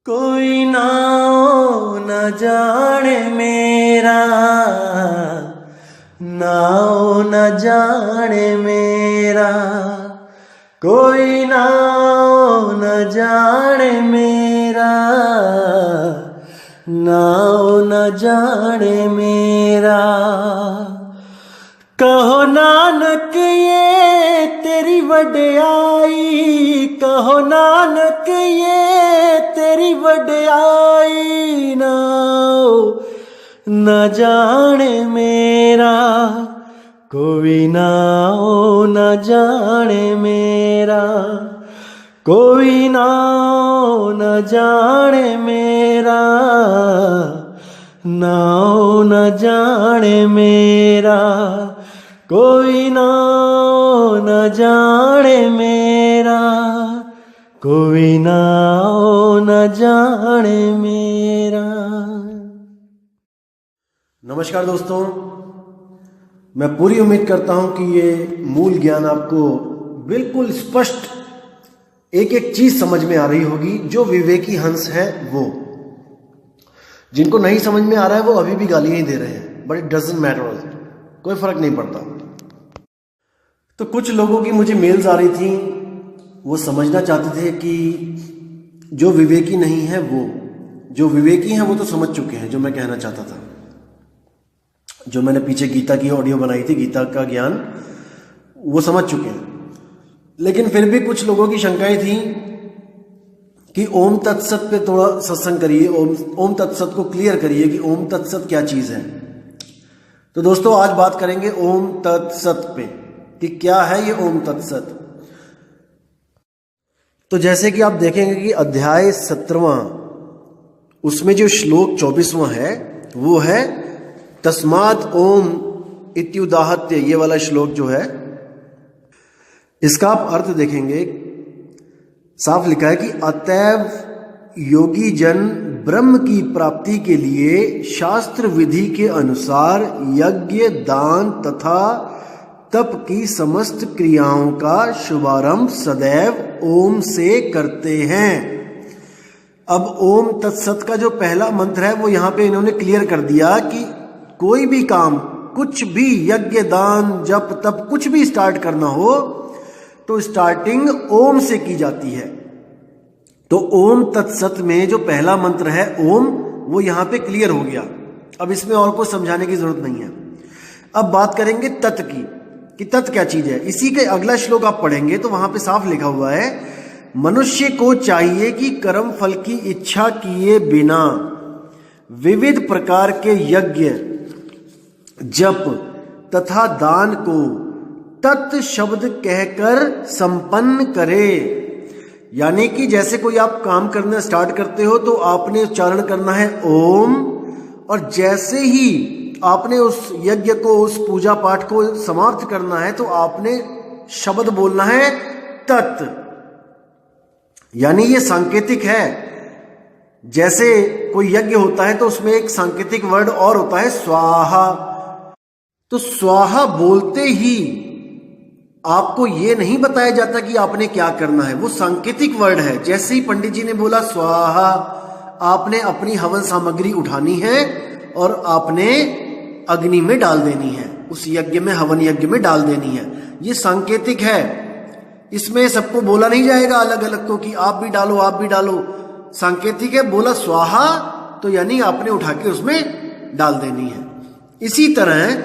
कोई नाओ न जाने मेरा, नाओ न जाने मेरा, कोई नाओ न जाने मेरा, नाओ न जाने मेरा। कहो नानक ये तेरी वड्याई, कहो नानक ये तेरी वड्याई, नाओ न जाने मेरा, कोई नाओ न जाने मेरा, कोई नाओ न जाने मेरा, नाओ न जाने मेरा, कोई नाओ न जाने मेरा, कोई नाओ न जाने मेरा। नमस्कार दोस्तों, मैं पूरी उम्मीद करता हूं कि ये मूल ज्ञान आपको बिल्कुल स्पष्ट एक एक चीज समझ में आ रही होगी। जो विवेकी हंस है वो, जिनको नहीं समझ में आ रहा है वो अभी भी गालियां ही दे रहे हैं, बट इट डजंट मैटर, कोई फर्क नहीं पड़ता। तो कुछ लोगों की मुझे मेल्स आ रही थी, वो समझना चाहते थे कि जो विवेकी नहीं है वो, जो विवेकी हैं वो तो समझ चुके हैं जो मैं कहना चाहता था। जो मैंने पीछे गीता की ऑडियो बनाई थी, गीता का ज्ञान, वो समझ चुके हैं। लेकिन फिर भी कुछ लोगों की शंकाएं थी कि ओम तत्सत पे थोड़ा सत्संग करिए, ओम तत्सत को क्लियर करिए कि ओम तत्सत क्या चीज है। तो दोस्तों आज बात करेंगे ओम तत्सत पे कि क्या है ये ओम तत्सत। तो जैसे कि आप देखेंगे कि अध्याय 17वां, उसमें जो श्लोक 24वां है वो है तस्मात् ओम इत्युदाहत्य। ये वाला श्लोक जो है, इसका आप अर्थ देखेंगे, साफ लिखा है कि अतएव योगी जन ब्रह्म की प्राप्ति के लिए शास्त्र विधि के अनुसार यज्ञ, दान तथा तप की समस्त क्रियाओं का शुभारंभ सदैव ओम से करते हैं। अब ओम तत्सत का जो पहला मंत्र है वो यहां पे इन्होंने क्लियर कर दिया कि कोई भी काम, कुछ भी यज्ञ, दान, जप, तप, कुछ भी स्टार्ट करना हो तो स्टार्टिंग ओम से की जाती है। तो ओम तत्सत में जो पहला मंत्र है ओम, वो यहां पे क्लियर हो गया। अब इसमें और कुछ समझाने की जरूरत नहीं है। अब बात करेंगे तत् की, कि तत् क्या चीज है। इसी के अगला श्लोक आप पढ़ेंगे तो वहां पे साफ लिखा हुआ है, मनुष्य को चाहिए कि कर्म फल की इच्छा किए बिना विविध प्रकार के यज्ञ, जप तथा दान को तत् शब्द कहकर संपन्न करे। यानी कि जैसे कोई आप काम करना स्टार्ट करते हो तो आपने उच्चारण करना है ओम, और जैसे ही आपने उस यज्ञ को, उस पूजा पाठ को समाप्त करना है तो आपने शब्द बोलना है तत्। यानी ये सांकेतिक है। जैसे कोई यज्ञ होता है तो उसमें एक सांकेतिक वर्ड और होता है स्वाहा। तो स्वाहा बोलते ही आपको ये नहीं बताया जाता कि आपने क्या करना है, वो सांकेतिक वर्ड है। जैसे ही पंडित जी ने बोला स्वाहा, आपने अपनी हवन सामग्री उठानी है और आपने अग्नि में डाल देनी है, उस यज्ञ में, हवन यज्ञ में डाल देनी है। ये सांकेतिक है, इसमें सबको बोला नहीं जाएगा अलग अलग को कि आप भी डालो, आप भी डालो। सांकेतिक है, बोला स्वाहा तो यानी आपने उठा के उसमें डाल देनी है। इसी तरह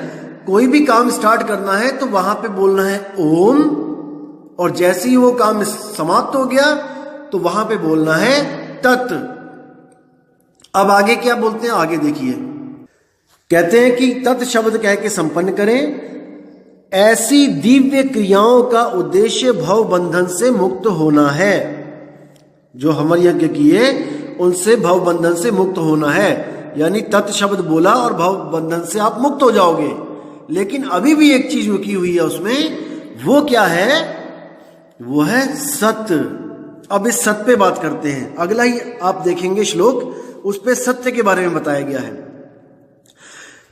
कोई भी काम स्टार्ट करना है तो वहां पे बोलना है ओम, और जैसे ही वो काम समाप्त हो गया तो वहां पे बोलना है तत्। अब आगे क्या बोलते हैं, आगे देखिए। कहते हैं कि तत् शब्द कह के संपन्न करें। ऐसी दिव्य क्रियाओं का उद्देश्य भव बंधन से मुक्त होना है। जो हमर यज्ञ किए उनसे भव बंधन से मुक्त होना है। यानी तत् शब्द बोला और भव बंधन से आप मुक्त हो जाओगे। लेकिन अभी भी एक चीज रुकी हुई है उसमें, वो क्या है, वो है सत्य। अब इस सत्य पे बात करते हैं। अगला ही आप देखेंगे श्लोक, उस पे सत्य के बारे में बताया गया है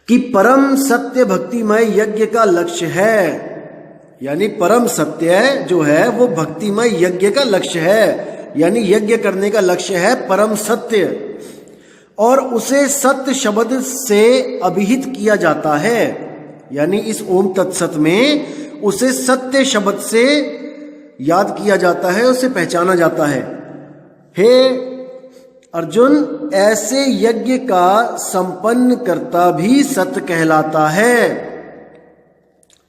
कि परम सत्य भक्तिमय यज्ञ का लक्ष्य है। यानी परम सत्य जो है वो भक्तिमय यज्ञ का लक्ष्य है। यानी यज्ञ करने का लक्ष्य है परम सत्य, और उसे सत्य शब्द से अभिहित किया जाता है। यानी इस ओम तत्सत में उसे सत्य शब्द से याद किया जाता है, उसे पहचाना जाता है। हे अर्जुन, ऐसे यज्ञ का संपन्न करता भी सत्य कहलाता है।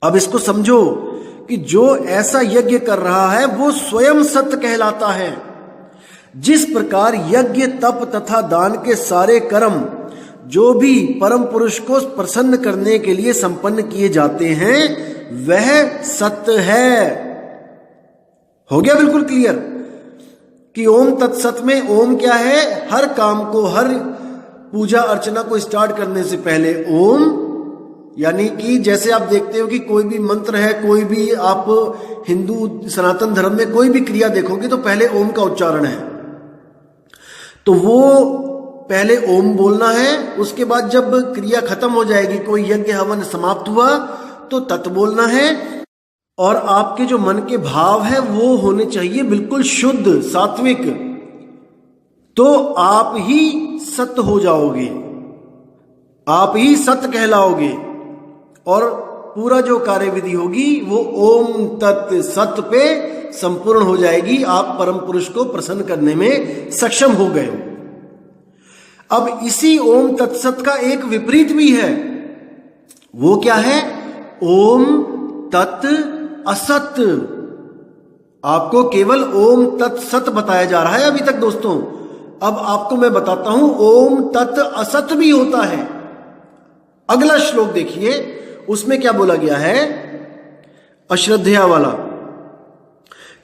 अब इसको समझो कि जो ऐसा यज्ञ कर रहा है वो स्वयं सत्य कहलाता है। जिस प्रकार यज्ञ, तप तथा दान के सारे कर्म जो भी परम पुरुष को प्रसन्न करने के लिए संपन्न किए जाते हैं वह सत्य है। हो गया बिल्कुल क्लियर कि ओम तत्सत में ओम क्या है? हर काम को, हर पूजा अर्चना को स्टार्ट करने से पहले ओम, यानी कि जैसे आप देखते हो कि कोई भी मंत्र है, कोई भी आप हिंदू सनातन धर्म में कोई भी क्रिया देखोगे तो पहले ओम का उच्चारण है। तो वो पहले ओम बोलना है, उसके बाद जब क्रिया खत्म हो जाएगी, कोई यज्ञ हवन समाप्त हुआ तो तत् बोलना है, और आपके जो मन के भाव है वो होने चाहिए बिल्कुल शुद्ध, सात्विक। तो आप ही सत्य हो जाओगे, आप ही सत्य कहलाओगे, और पूरा जो कार्यविधि होगी वो ओम तत् सत्य पे संपूर्ण हो जाएगी। आप परम पुरुष को प्रसन्न करने में सक्षम हो गए हो। अब इसी ओम तत्सत का एक विपरीत भी है। वो क्या है? ओम तत् असत। आपको केवल ओम तत्सत बताया जा रहा है अभी तक दोस्तों। अब आपको मैं बताता हूं ओम तत् असत भी होता है। अगला श्लोक देखिए, उसमें क्या बोला गया है? अश्रद्धया वाला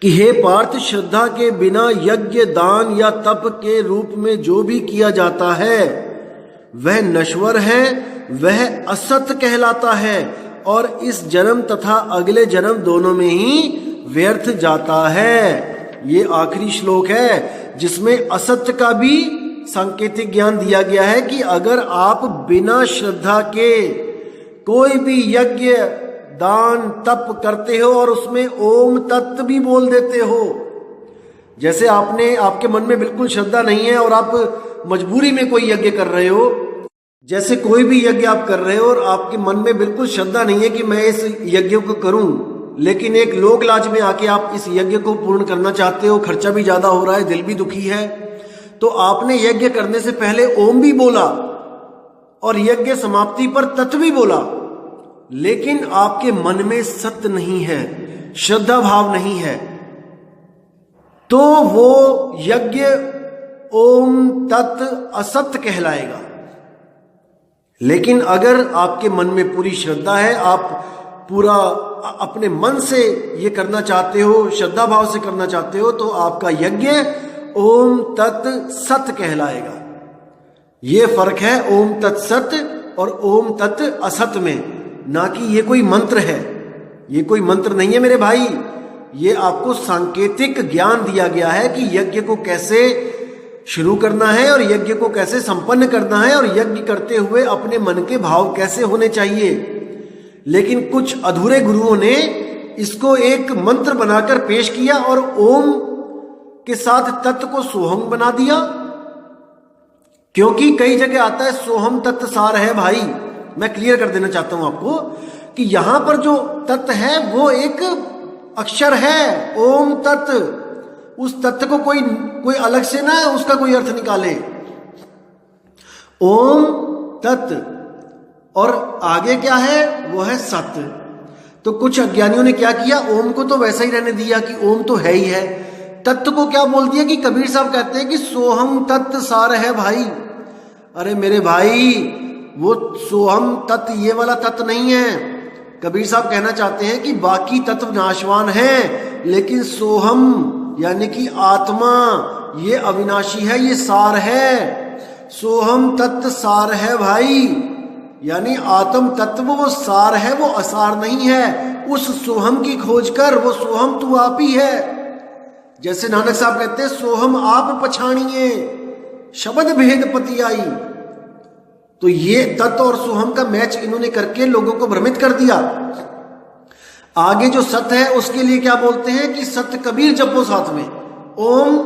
कि हे पार्थ, श्रद्धा के बिना यज्ञ, दान या तप के रूप में जो भी किया जाता है वह नश्वर है, वह असत कहलाता है, और इस जन्म तथा अगले जन्म दोनों में ही व्यर्थ जाता है। ये आखिरी श्लोक है जिसमें असत्य का भी सांकेतिक ज्ञान दिया गया है कि अगर आप बिना श्रद्धा के कोई भी यज्ञ, दान, तप करते हो और उसमें ओम तत्व भी बोल देते हो, जैसे आपके मन में बिल्कुल श्रद्धा नहीं है और आप मजबूरी में कोई यज्ञ कर रहे हो, जैसे कोई भी यज्ञ आप कर रहे हो और आपके मन में बिल्कुल श्रद्धा नहीं है कि मैं इस यज्ञ को करूं, लेकिन एक लोक लाज में आके आप इस यज्ञ को पूर्ण करना चाहते हो, खर्चा भी ज्यादा हो रहा है, दिल भी दुखी है, तो आपने यज्ञ करने से पहले ओम भी बोला और यज्ञ समाप्ति पर तत्व भी बोला, लेकिन आपके मन में सत्य नहीं है, श्रद्धा भाव नहीं है, तो वो यज्ञ ओम तत् असत्य कहलाएगा। लेकिन अगर आपके मन में पूरी श्रद्धा है, आप पूरा अपने मन से ये करना चाहते हो, श्रद्धा भाव से करना चाहते हो, तो आपका यज्ञ ओम तत् सत्य कहलाएगा। ये फर्क है ओम तत् सत्य और ओम तत् असत्य में, ना कि ये कोई मंत्र है। ये कोई मंत्र नहीं है मेरे भाई, ये आपको सांकेतिक ज्ञान दिया गया है कि यज्ञ को कैसे शुरू करना है और यज्ञ को कैसे संपन्न करना है और यज्ञ करते हुए अपने मन के भाव कैसे होने चाहिए। लेकिन कुछ अधूरे गुरुओं ने इसको एक मंत्र बनाकर पेश किया और ओम के साथ तत्व को सोहम बना दिया, क्योंकि कई जगह आता है सोहम तत्व सार है। भाई मैं क्लियर कर देना चाहता हूं आपको कि यहां पर जो तत्व है वो एक अक्षर है, ओम तत्व। उस तत्व को कोई अलग से ना उसका कोई अर्थ निकाले। ओम तत्व और आगे क्या है? वो है सत्य। तो कुछ अज्ञानियों ने क्या किया, ओम को तो वैसा ही रहने दिया कि ओम तो है ही है, तत्व को क्या बोल दिया कि कबीर साहब कहते हैं कि सोहम तत्व सार है। भाई अरे मेरे भाई, वो सोहम तत्व ये वाला तत्व नहीं है। कबीर साहब कहना चाहते हैं कि बाकी तत्व नाशवान है, लेकिन सोहम यानी कि आत्मा ये अविनाशी है, ये सार है। सोहम तत्व सार है भाई, यानी आत्म तत्व वो सार है, वो असार नहीं है। उस सोहम की खोज कर, वो सोहम तू आप ही है। जैसे नानक साहब कहते हैं सोहम आप पछाणिए शब्द भेद पति आई। तो ये तत्व और सोहम का मैच इन्होंने करके लोगों को भ्रमित कर दिया। आगे जो सत्य है उसके लिए क्या बोलते हैं कि सत्य कबीर जपो साथ में, ओम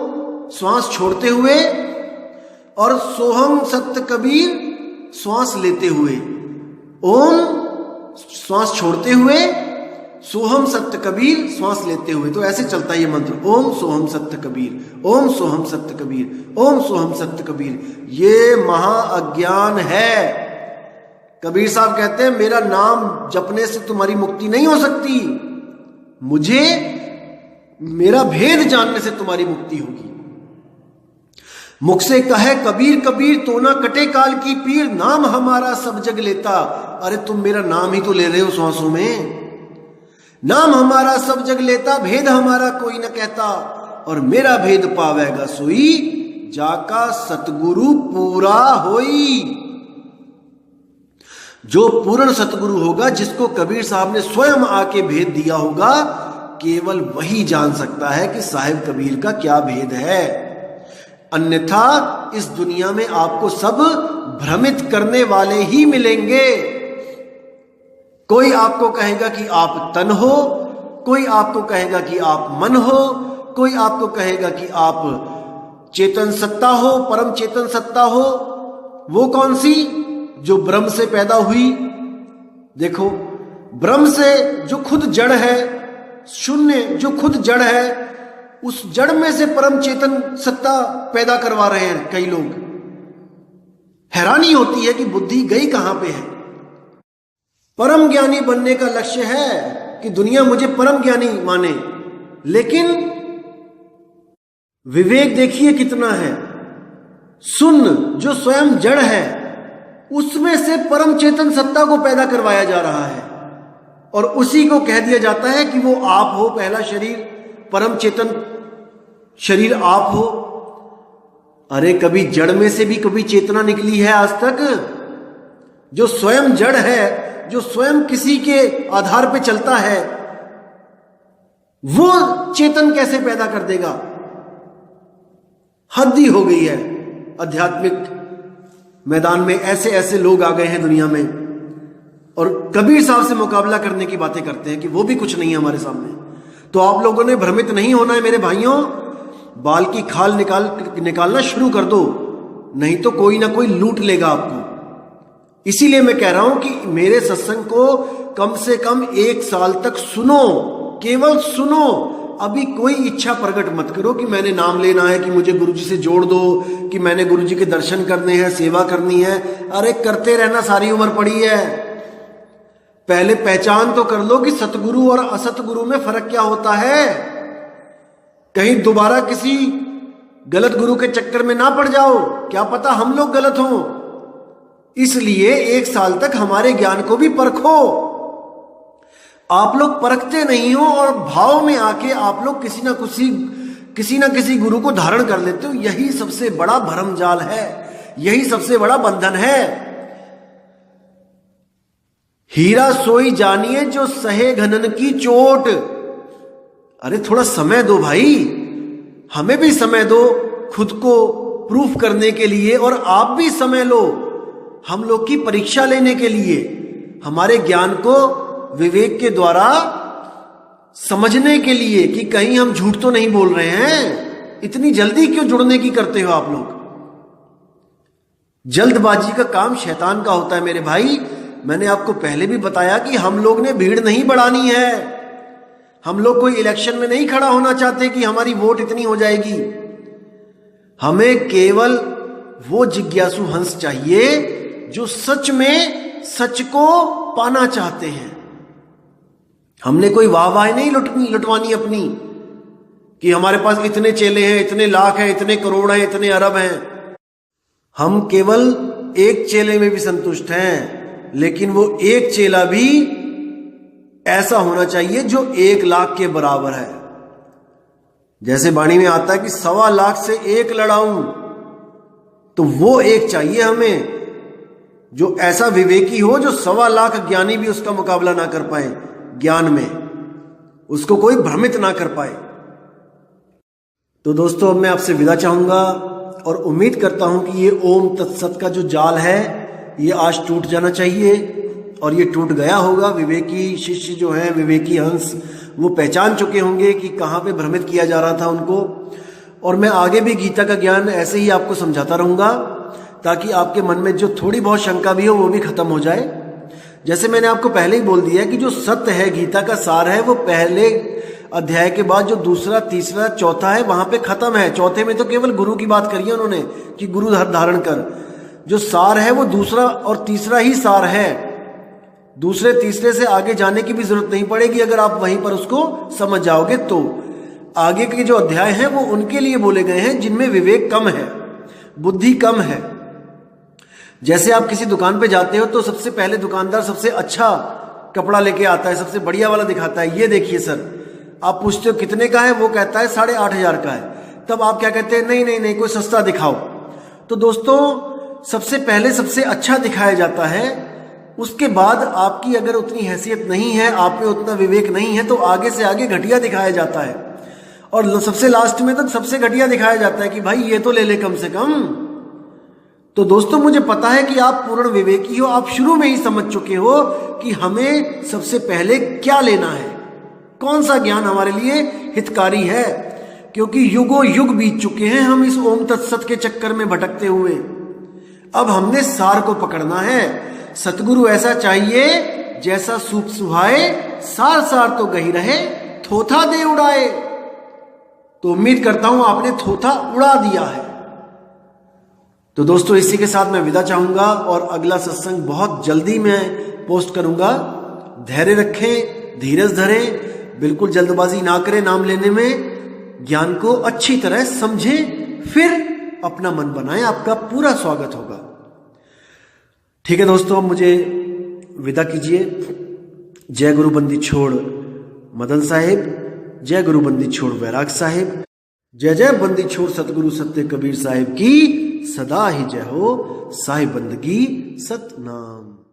श्वास छोड़ते हुए, और सोहम सत्य कबीर श्वास लेते हुए। ओम श्वास छोड़ते हुए, सोहम सत्य कबीर श्वास लेते हुए। तो ऐसे चलता है ये मंत्र, ओम सोहम सत्य कबीर, ओम सोहम सत्य कबीर, ओम सोहम सत्य कबीर। ये महा अज्ञान है। कबीर साहब कहते हैं मेरा नाम जपने से तुम्हारी मुक्ति नहीं हो सकती, मुझे मेरा भेद जानने से तुम्हारी मुक्ति होगी। मुख से कहे कबीर कबीर तो ना कटे काल की पीर, नाम हमारा सब जग लेता। अरे तुम मेरा नाम ही तो ले रहे हो सांसों में। नाम हमारा सब जग लेता, भेद हमारा कोई न कहता, और मेरा भेद पावेगा सोई, जाका सतगुरु पूरा होई। जो पूर्ण सतगुरु होगा, जिसको कबीर साहब ने स्वयं आके भेद दिया होगा, केवल वही जान सकता है कि साहिब कबीर का क्या भेद है। अन्यथा इस दुनिया में आपको सब भ्रमित करने वाले ही मिलेंगे। कोई आपको कहेगा कि आप तन हो, कोई आपको कहेगा कि आप मन हो, कोई आपको कहेगा कि आप चेतन सत्ता हो, परम चेतन सत्ता हो। वो कौन सी? जो ब्रह्म से पैदा हुई। देखो, ब्रह्म से जो खुद जड़ है, शून्य जो खुद जड़ है, उस जड़ में से परम चेतन सत्ता पैदा करवा रहे हैं कई लोग। हैरानी होती है कि बुद्धि गई कहां पे है। परम ज्ञानी बनने का लक्ष्य है कि दुनिया मुझे परम ज्ञानी माने, लेकिन विवेक देखिए कितना है। शून्य जो स्वयं जड़ है, उसमें से परम चेतन सत्ता को पैदा करवाया जा रहा है, और उसी को कह दिया जाता है कि वो आप हो। पहला शरीर परम चेतन शरीर आप हो। अरे कभी जड़ में से भी कभी चेतना निकली है आज तक? जो स्वयं जड़ है, जो स्वयं किसी के आधार पे चलता है, वो चेतन कैसे पैदा कर देगा? हद ही हो गई है। आध्यात्मिक मैदान में ऐसे ऐसे लोग आ गए हैं दुनिया में, और कबीर साहब से मुकाबला करने की बातें करते हैं कि वो भी कुछ नहीं है हमारे सामने। तो आप लोगों ने भ्रमित नहीं होना है मेरे भाइयों। बाल की खाल निकालना शुरू कर दो, नहीं तो कोई ना कोई लूट लेगा आपको। इसीलिए मैं कह रहा हूं कि मेरे सत्संग को कम से कम 1 साल तक सुनो, केवल सुनो। अभी कोई इच्छा प्रकट मत करो कि मैंने नाम लेना है, कि मुझे गुरुजी से जोड़ दो, कि मैंने गुरुजी के दर्शन करने हैं, सेवा करनी है। अरे करते रहना सारी उम्र पड़ी है। पहले पहचान तो कर लो कि सतगुरु और असतगुरु में फर्क क्या होता है। कहीं दोबारा किसी गलत गुरु के चक्कर में ना पड़ जाओ, क्या पता हम लोग गलत हों। इसलिए 1 साल तक हमारे ज्ञान को भी परखो। आप लोग परखते नहीं हो, और भाव में आके आप लोग किसी ना किसी गुरु को धारण कर लेते हो। यही सबसे बड़ा भरमजाल है, यही सबसे बड़ा बंधन है। हीरा सोई जानिए जो सहे घनन की चोट। अरे थोड़ा समय दो भाई, हमें भी समय दो खुद को प्रूफ करने के लिए, और आप भी समय लो हम लोग की परीक्षा लेने के लिए, हमारे ज्ञान को विवेक के द्वारा समझने के लिए कि कहीं हम झूठ तो नहीं बोल रहे हैं। इतनी जल्दी क्यों जुड़ने की करते हो आप लोग? जल्दबाजी का काम शैतान का होता है मेरे भाई। मैंने आपको पहले भी बताया कि हम लोग ने भीड़ नहीं बढ़ानी है। हम लोग कोई इलेक्शन में नहीं खड़ा होना चाहते कि हमारी वोट इतनी हो जाएगी। हमें केवल वो जिज्ञासु हंस चाहिए जो सच में सच को पाना चाहते हैं। हमने कोई वाहवाही नहीं लुटवानी अपनी कि हमारे पास इतने चेले हैं, इतने लाख हैं, इतने करोड़ हैं, इतने अरब हैं। हम केवल एक चेले में भी संतुष्ट हैं, लेकिन वो एक चेला भी ऐसा होना चाहिए जो 1 लाख के बराबर है। जैसे वाणी में आता है कि 1.25 लाख से 1 लड़ाऊं, तो वो एक चाहिए हमें जो ऐसा विवेकी हो, जो 1.25 लाख ज्ञानी भी उसका मुकाबला ना कर पाए ज्ञान में, उसको कोई भ्रमित ना कर पाए। तो दोस्तों, अब मैं आपसे विदा चाहूंगा और उम्मीद करता हूं कि ये ओम तत्सत का जो जाल है ये आज टूट जाना चाहिए, और ये टूट गया होगा। विवेकी शिष्य जो हैं, विवेकी हंस, वो पहचान चुके होंगे कि कहाँ पे भ्रमित किया जा रहा था उनको। और मैं आगे भी गीता का ज्ञान ऐसे ही आपको समझाता रहूंगा ताकि आपके मन में जो थोड़ी बहुत शंका भी हो वो भी खत्म हो जाए। जैसे मैंने आपको पहले ही बोल दिया कि जो सत्य है, गीता का सार है, वो पहले अध्याय के बाद जो दूसरा, तीसरा, चौथा है वहां पे खत्म है। चौथे में तो केवल गुरु की बात करी है उन्होंने कि गुरु धारण कर। जो सार है वो दूसरा और तीसरा ही सार है। दूसरे तीसरे से आगे जाने की भी जरूरत नहीं पड़ेगी अगर आप वहीं पर उसको समझ जाओगे तो। आगे के जो अध्याय हैं वो उनके लिए बोले गए हैं जिनमें विवेक कम है, बुद्धि कम है। जैसे आप किसी दुकान पे जाते हो तो सबसे पहले दुकानदार सबसे अच्छा कपड़ा लेके आता है, सबसे बढ़िया वाला दिखाता है, ये देखिए सर। आप पूछते हो कितने का है, वो कहता है 8,500 का है। तब आप क्या कहते हैं, नहीं नहीं नहीं कोई सस्ता दिखाओ। तो दोस्तों सबसे पहले सबसे अच्छा दिखाया जाता है, उसके बाद आपकी अगर उतनी हैसियत नहीं है, आप में उतना विवेक नहीं है तो आगे से आगे घटिया दिखाया जाता है और सबसे लास्ट में तो सबसे घटिया दिखाया जाता है कि भाई ये तो ले ले कम से कम। तो दोस्तों मुझे पता है कि आप पूर्ण विवेकी हो, आप शुरू में ही समझ चुके हो कि हमें सबसे पहले क्या लेना है, कौन सा ज्ञान हमारे लिए हितकारी है, क्योंकि युगों युग बीत चुके हैं हम इस ओम तत्सत के चक्कर में भटकते हुए। अब हमने सार को पकड़ना है। सतगुरु ऐसा चाहिए जैसा सूप सुहाए, सार सार तो गही रहे, थोथा दे उड़ाए। तो उम्मीद करता हूं आपने थोथा उड़ा दिया है। तो दोस्तों इसी के साथ मैं विदा चाहूंगा और अगला सत्संग बहुत जल्दी मैं पोस्ट करूंगा। धैर्य रखें, धीरज धरें, बिल्कुल जल्दबाजी ना करें नाम लेने में, ज्ञान को अच्छी तरह समझें, फिर अपना मन बनाएं, आपका पूरा स्वागत होगा। ठीक है दोस्तों, मुझे विदा कीजिए। जय गुरु बंदी छोड़ मदन साहिब, जय गुरु बंदी छोड़ वैराग साहिब, जय जय बंदी छोड़ सतगुरु सत्य कबीर साहिब की सदा ही जय हो। साहिब बंदगी सतनाम।